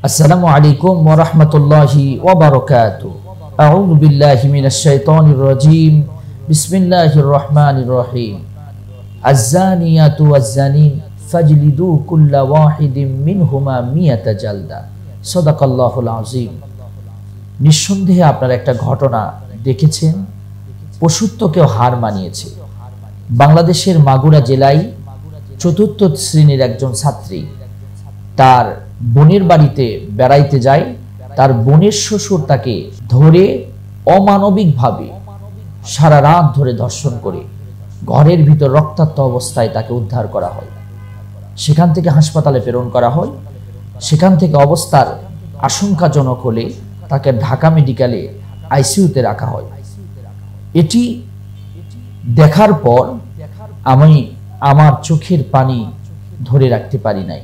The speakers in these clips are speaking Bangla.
আসসালামু আলাইকুম ওয়া রাহমাতুল্লাহি ওয়া বারাকাতুহু। আউযু বিল্লাহি মিনাশ শাইতানির রাজীম। বিসমিল্লাহির রহমানির রহিম। আয-যানিয়াতু ওয়াজ-যানি ফাজলিদু কুল্লা ওয়াহিদিম মিনহুমা মিয়াতা জালদা। সাদাকাল্লাহুল আযীম। নিঃসন্দেহে আপনারা একটা ঘটনা দেখেছেন, পশুত্বকেও হার মানিয়েছে। বাংলাদেশের মাগুরা জেলায় চতুর্থ শ্রেণীর একজন ছাত্রী তার বোনের বাড়িতে বেড়াইতে যায়। তার বোনের শ্বশুর তাকে ধরে অমানবিকভাবে সারা রাত ধরে ধর্ষণ করে ঘরের ভিতর রক্তাক্ত অবস্থায় তাকে উদ্ধার করা হয়। সেখান থেকে হাসপাতালে প্রেরণ করা হয়। সেখান থেকে অবস্থার আশঙ্কাজনক হলে তাকে ঢাকা মেডিকেলে আইসিইউতে রাখা হয়। এটি দেখার পর আমি আমার চোখের পানি ধরে রাখতে পারি নাই।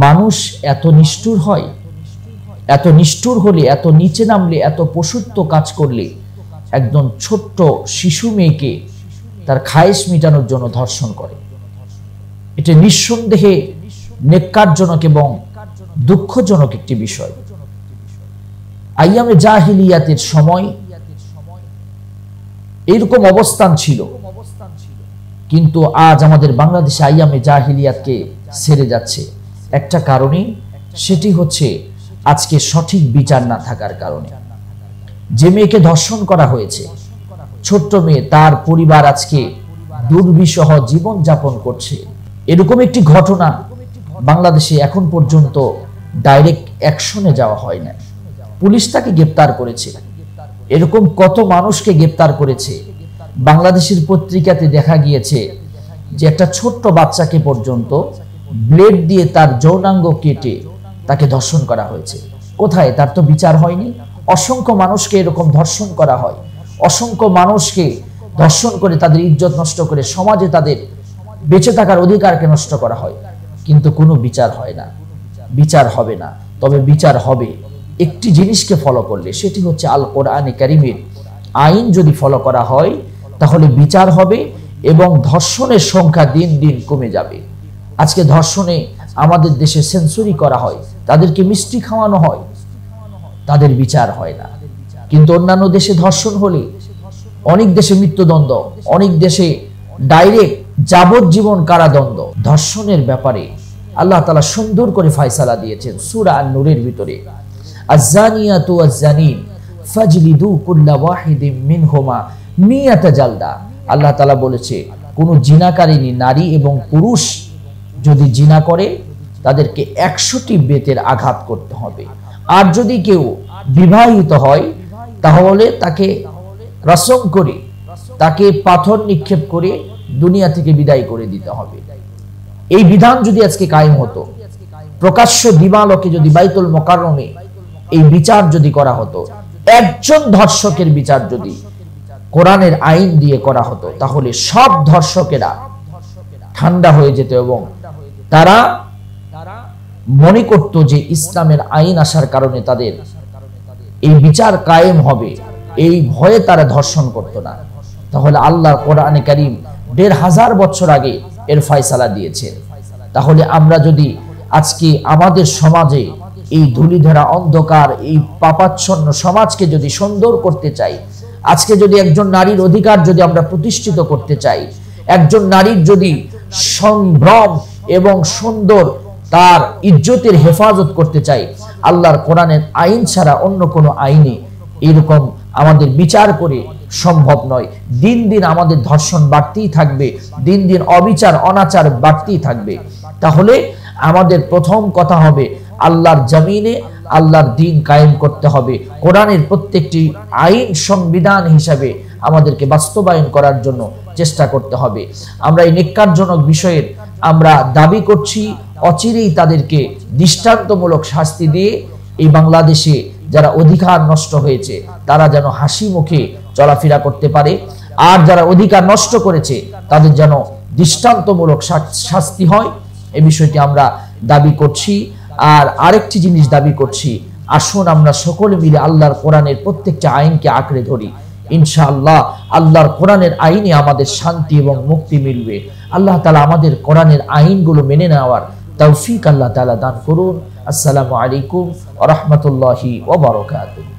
মানুষ এত নিষ্ঠুর হয়, এত নিষ্ঠুর হলে, এত নিচে নামলে, এত পশুত্ব কাজ করলে একদম ছোট্ট শিশু মেয়েকে তার খায়েশ মেটানোর জন্য ধর্ষণ করে। এটা নিঃসন্দেহে নেক্কারজনক এবং দুঃখজনক একটি বিষয়। আইয়ামে জাহিলিয়াতের সময় এরকম অবস্থান ছিল, কিন্তু আজ আমাদের বাংলাদেশে আইয়ামে জাহিলিয়াতকে ছেড়ে যাচ্ছে একটা কারণে, সেটি হচ্ছে আজকে সঠিক বিচার না থাকার কারণে। যে মেয়েকে ধর্ষণ করা হয়েছে, ছোট্ট মেয়ে, তার পরিবার আজকে দুর্বিষহ জীবন যাপন করছে। এরকম একটি ঘটনা বাংলাদেশে এখন পর্যন্ত ডাইরেক্ট অ্যাকশনে যাওয়া হয় না। পুলিশ তাকে গ্রেপ্তার করেছে। এরকম কত মানুষকে গ্রেপ্তার করেছে। বাংলাদেশের পত্রিকাতে দেখা গিয়েছে যে একটা ছোট্ট বাচ্চাকে পর্যন্ত ব্লেড দিয়ে তার যৌনাঙ্গ কেটে তাকে ধর্ষণ করা হয়েছে। কোথায়? তার তো বিচার হয়নি। অসংখ্য মানুষকে এরকম ধর্ষণ করা হয়, অসংখ্য মানুষকে ধর্ষণ করে তাদের ইজ্জত নষ্ট করে সমাজে তাদের বেঁচে থাকার অধিকারকে নষ্ট করা হয়, কিন্তু কোনো বিচার হয় না। বিচার হবে না, তবে বিচার হবে একটি জিনিসকে ফলো করলে, সেটি হচ্ছে আল কোরআনে কারীমের আইন যদি ফলো করা হয় তাহলে বিচার হবে এবং ধর্ষণের সংখ্যা দিন দিন কমে যাবে। আজকে ধর্ষণে আমাদের দেশে সেন্সরি করা হয়, তাদেরকে মিষ্টি খাওয়ানো হয়, তাদের বিচার হয় না। কিন্তু অন্যান্য দেশে ধর্ষণ হলে অনেক দেশে মৃত্যুদণ্ড, অনেক দেশে ডাইরেক্ট যাবজ্জীবন কারাদণ্ড। ধর্ষণের ব্যাপারে আল্লাহ তাআলা সুন্দর করে ফয়সালা দিয়েছেন সূরা আন-নূরের ভিতরে। আয-যানিয়াতু ওয়াজ-যানি ফাজলিদু কুল্লা ওয়াহিদিম মিনহুমা মিয়াতা জালদা। আল্লাহ তাআলা বলেছে, কোন জিনাকারিনী নারী এবং পুরুষ যদি জিনা করে তাদেরকে 100টি বেতের আঘাত করতে হবে। আর যদি কেউ বিবাহিত হয় তাহলে তাকে রসম করে, তাকে পাথর নিক্ষেপ করে দুনিয়া থেকে বিদায় করে দিতে হবে। এই বিধান যদি আজকে কায়েম হতো, প্রকাশ্য দিবালোকে যদি বাইতুল মুকাররমে এই বিচার যদি করা হতো, একজন ধর্ষকের বিচার যদি কোরআনের আইন দিয়ে করা হতো, তাহলে সব ধর্ষকেরা ঠান্ডা হয়ে যেত এবং তারা মনে করত যে ইসলামের আইন আসার কারণে তাদের এই বিচার কায়েম হবে, এই ভয়ে তারা ধর্ষণ করত না। তাহলে আল্লাহর কোরআনে কারীম ১৫০০ বছর আগে এর ফয়সালা দিয়েছেন। তাহলে আমরা যদি আজকে আমাদের সমাজে এই ধূলিধরা অন্ধকার, এই পাপাচ্ছন্ন সমাজকে যদি সুন্দর করতে চাই, আজকে যদি একজন নারীর অধিকার যদি আমরা প্রতিষ্ঠিত করতে চাই, একজন নারীর যদি সম্ভ্রম এবং সুন্দর তার ইজ্জতের হেফাজত করতে চাই, আল্লাহর কোরআনের আইন ছাড়া অন্য কোনো আইনে এরকম আমাদের বিচার করে সম্ভব নয়। দিন দিন আমাদের ধর্ষণ বাড়তেই থাকবে, দিন দিন অবিচার অনাচার বাড়তেই থাকবে। তাহলে আমাদের প্রথম কথা হবে আল্লাহর জমিনে আল্লাহর দ্বীন কায়েম করতে হবে। কোরআনের প্রত্যেকটি আইন সংবিধান হিসাবে আমাদেরকে বাস্তবায়ন করার জন্য চেষ্টা করতে হবে। আমরা এই নেক্কারজনক বিষয়ের আমরা দাবি করছি, অচিরেই তাদেরকে দৃষ্টান্তমূলক শাস্তি দিয়ে এই বাংলাদেশে যারা অধিকার নষ্ট হয়েছে তারা যেন হাসি মুখে চলাফেরা করতে পারে, আর যারা অধিকার নষ্ট করেছে তাদের যেন দৃষ্টান্তমূলক শাস্তি হয়, এই বিষয়টি আমরা দাবি করছি। আর আরেকটি জিনিস দাবি করছি, আসুন আমরা সকলে মিলে আল্লাহর কোরআনের প্রত্যেকটা আইনকে আঁকড়ে ধরি। ইনশাআল্লাহ আল্লাহর কোরআনের আইনে আমাদের শান্তি এবং মুক্তি মিলবে। আল্লাহ তাআলা আমাদের কোরআনের আইনগুলো মেনে নেওয়ার তৌফিক আল্লাহ তাআলা দান করুন। আসসালামু আলাইকুম ওয়া রাহমাতুল্লাহি ওয়া বারাকাতুহু।